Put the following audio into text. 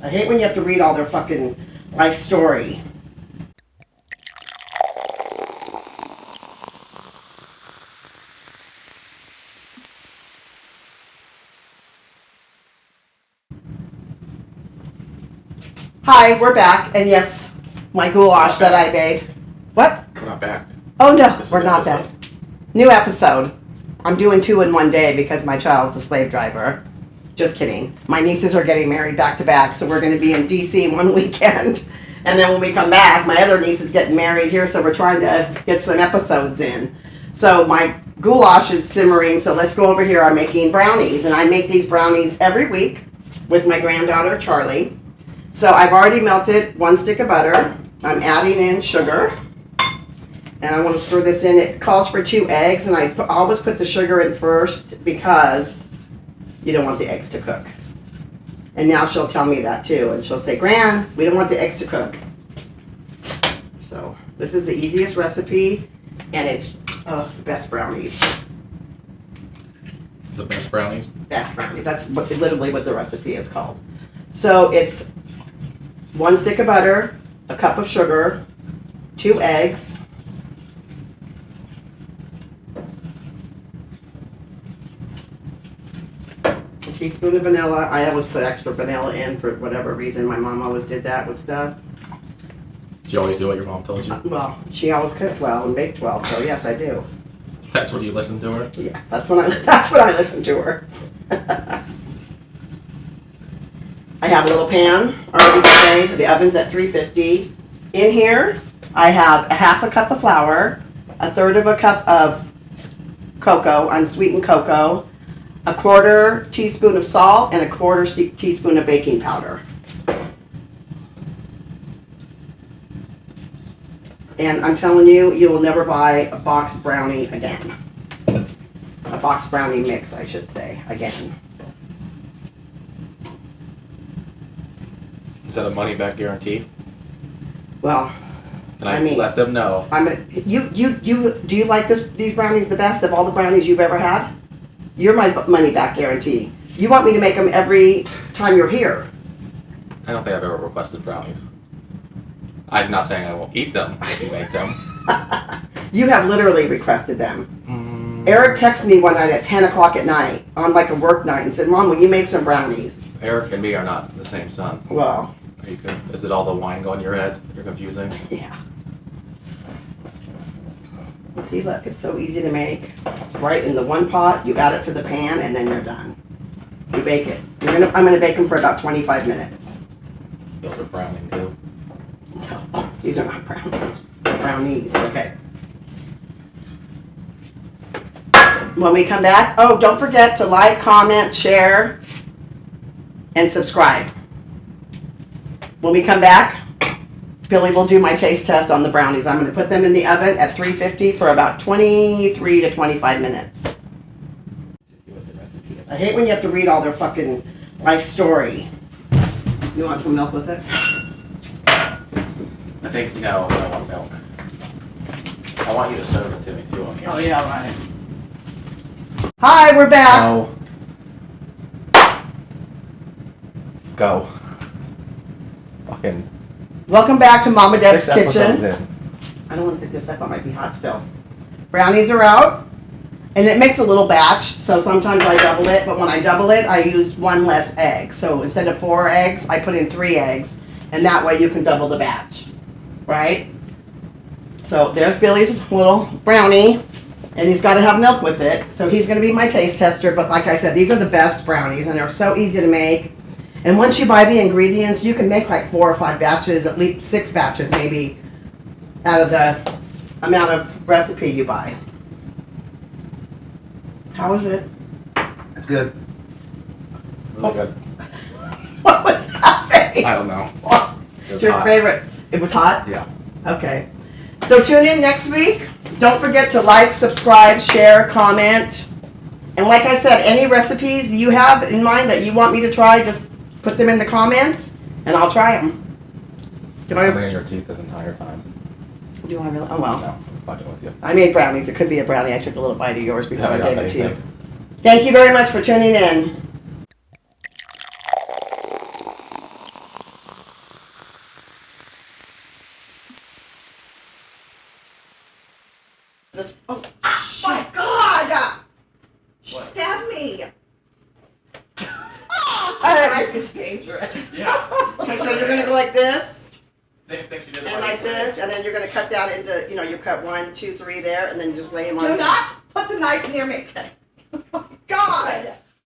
I hate when you have to read all their fucking life story. Hi, we're back, and yes, my goulash that I made. What? We're not back. Oh no, we're not back. New episode. I'm doing 2 in one day because my child's a slave driver. Just kidding. My nieces are getting married back to back, so we're going to be in DC one weekend. And then when we come back, my other niece is getting married here, so we're trying to get some episodes in. So my goulash is simmering, so let's go over here. I'm making brownies, and I make these brownies every week with my granddaughter, Charlie. So I've already melted 1 stick of butter. I'm adding in sugar. And I want to stir this in. It calls for 2 eggs, and I always put the sugar in first because you don't want the eggs to cook. And now she'll tell me that too. And she'll say, Gran, we don't want the eggs to cook. So this is the easiest recipe, and it's the best brownies. The best brownies? Best brownies. That's literally what the recipe is called. So it's 1 stick of butter, a cup of sugar, 2 eggs, a teaspoon of vanilla. I always put extra vanilla in for whatever reason. My mom always did that with stuff. Did you always do what your mom told you? Well, she always cooked well and baked well, so yes, I do. That's what you listened to her? Yes, that's when I listen to her. I have a little pan already sprayed. The oven's at 350. In here, I have a 1/2 cup of flour, 1/3 cup of cocoa, unsweetened cocoa, 1/4 teaspoon of salt, and 1/4 teaspoon of baking powder. And I'm telling you, you will never buy a box brownie again. A box brownie mix, I should say, again. Is that a money back guarantee? Well, Can I mean, let them know? do you like these brownies the best of all the brownies you've ever had? You're my money back guarantee. You want me to make them every time you're here. I don't think I've ever requested brownies. I'm not saying I won't eat them if you make them. You have literally requested them. Eric texted me one night at 10 o'clock at night on like a work night and said, Mom, will you make some brownies? Eric and me are not the same son. Well. Are you good? Is it all the wine going in your head? You're confusing? Yeah. See, look, it's so easy to make. It's right in the one pot. You add it to the pan, and then you're done. You bake it. I'm gonna bake them for about 25 minutes. Those are browning too. Oh, these are not brownies. Brownies. Okay. When we come back, oh, don't forget to like, comment, share, and subscribe. When we come back, Billy will do my taste test on the brownies. I'm going to put them in the oven at 350 for about 23 to 25 minutes. See what the recipe is. I hate when you have to read all their fucking life story. You want some milk with it? I think, no, I don't want milk. I want you to serve it to me too on here. Oh, yeah, right. Hi, we're back. No. Go. Fucking. Welcome back to Mama Deb's 6 episodes kitchen. in. I don't want to pick this up. It might be hot still. Brownies are out. And it makes a little batch, so sometimes I double it. But when I double it, I use 1 less egg. So instead of 4 eggs, I put in 3 eggs. And that way you can double the batch. Right? So there's Billy's little brownie. And he's got to have milk with it. So he's going to be my taste tester. But like I said, these are the best brownies. And they're so easy to make. And once you buy the ingredients, you can make like 4 or 5 batches, at least 6 batches maybe, out of the amount of recipe you buy. How is it? It's good. Really good. What was that face? I don't know. It's your favorite. It was hot? Yeah. Okay. So tune in next week. Don't forget to like, subscribe, share, comment. And like I said, any recipes you have in mind that you want me to try, just put them in the comments, and I'll try them. Something in your teeth this entire time. Do I really? Oh, well. No, I'm fucking with you. I made brownies. It could be a brownie. I took a little bite of yours before I Yeah, gave it to you. anything. Thank you very much for tuning in. this. Oh, my God! She What? stabbed me. Alright, it's dangerous. Yeah. Okay, so you're gonna go like this, Same thing she did. and like this, and then you're gonna cut that into, you know, you cut 1, 2, 3 there, and then you just lay them on. Do not put the knife near me. Oh, God!